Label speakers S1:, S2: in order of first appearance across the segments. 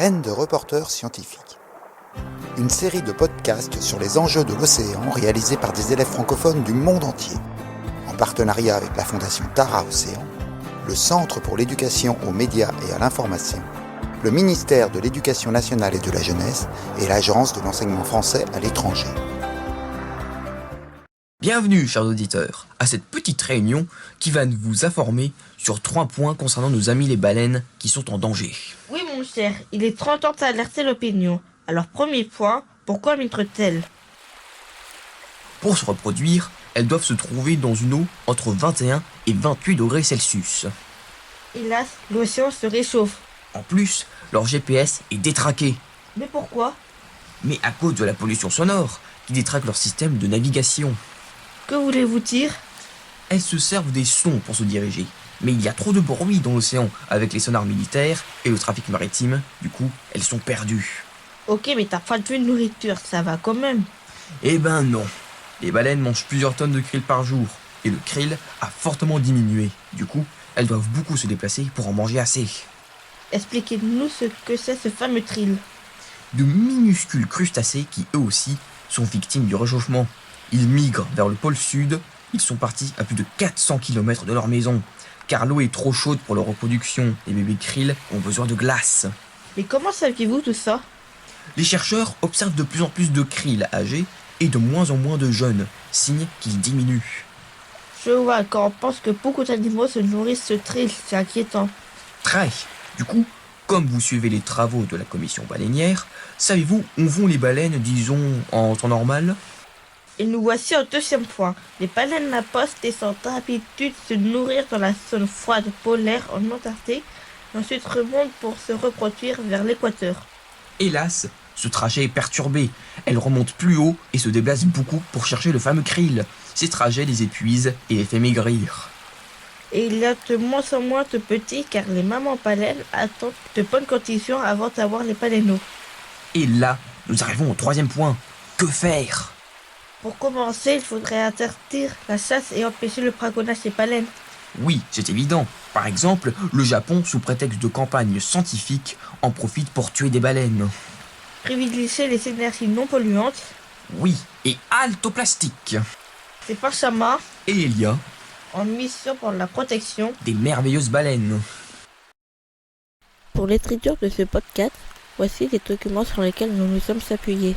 S1: Graines de reporters scientifiques. Une série de podcasts sur les enjeux de l'océan réalisés par des élèves francophones du monde entier, en partenariat avec la Fondation Tara Océan, le Centre pour l'éducation aux médias et à l'information, le ministère de l'Éducation nationale et de la jeunesse et l'Agence de l'enseignement français à l'étranger.
S2: Bienvenue, chers auditeurs, à cette petite réunion qui va vous informer sur 3 points concernant nos amis les baleines qui sont en danger.
S3: Oui, mon cher, il est 30 ans d'alerter l'opinion. Alors, premier point, pourquoi migrent-elles ?
S2: Pour se reproduire, elles doivent se trouver dans une eau entre 21 et 28 degrés Celsius.
S3: Hélas, l'océan se réchauffe.
S2: En plus, leur GPS est détraqué.
S3: Mais pourquoi ?
S2: Mais à cause de la pollution sonore qui détraque leur système de navigation.
S3: Que voulez-vous dire ?
S2: Elles se servent des sons pour se diriger. Mais il y a trop de bruit dans l'océan avec les sonars militaires et le trafic maritime. Du coup, elles sont perdues.
S3: Ok, mais t'as pas de nourriture, ça va quand même.
S2: Eh ben non. Les baleines mangent plusieurs tonnes de krill par jour. Et le krill a fortement diminué. Du coup, elles doivent beaucoup se déplacer pour en manger assez.
S3: Expliquez-nous ce que c'est ce fameux krill.
S2: De minuscules crustacés qui, eux aussi, sont victimes du réchauffement. Ils migrent vers le pôle sud. Ils sont partis à plus de 400 km de leur maison. Car l'eau est trop chaude pour leur reproduction. Les bébés krill ont besoin de glace.
S3: Mais comment saviez-vous tout ça ?
S2: Les chercheurs observent de plus en plus de krill âgés et de moins en moins de jeunes, signe qu'ils diminuent.
S3: Je vois, quand on pense que beaucoup d'animaux se nourrissent de krill, c'est inquiétant.
S2: Très. Du coup, comme vous suivez les travaux de la commission baleinière, savez-vous où vont les baleines, disons, en temps normal ?
S3: Et nous voici au deuxième point. Les baleines à poste sont d'habitude se nourrir dans la zone froide polaire en Antarctique, et ensuite remontent pour se reproduire vers l'équateur.
S2: Hélas, ce trajet est perturbé. Elles remontent plus haut et se déplacent beaucoup pour chercher le fameux krill. Ces trajets les épuisent et les fait maigrir.
S3: Et il y a de moins en moins de petits car les mamans baleines attendent de bonnes conditions avant d'avoir les baleineaux.
S2: Et là, nous arrivons au 3e point. Que faire ?
S3: Pour commencer, il faudrait interdire la chasse et empêcher le braconnage des baleines.
S2: Oui, c'est évident. Par exemple, le Japon, sous prétexte de campagne scientifique, en profite pour tuer des baleines.
S3: Privilégier les énergies non polluantes.
S2: Oui, et halte au plastique.
S3: C'est Pachama,
S2: Et Elia,
S3: en mission pour la protection.
S2: des merveilleuses baleines.
S3: Pour l'écriture de ce podcast, voici les documents sur lesquels nous nous sommes appuyés.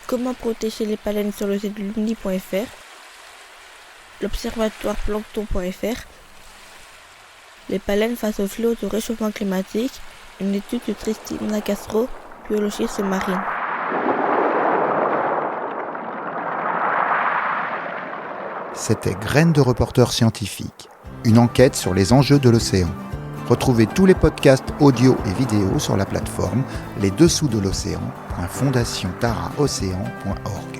S3: Comment protéger les baleines sur le site lumni.fr, l'observatoire plancton.fr, les baleines face au fléau du réchauffement climatique, une étude de Tristina Castro, biologiste marine.
S1: C'était Graines de reporters scientifiques, une enquête sur les enjeux de l'océan. Retrouvez tous les podcasts audio et vidéo sur la plateforme lesdessous de l'océan.fondationtaraocéan.org.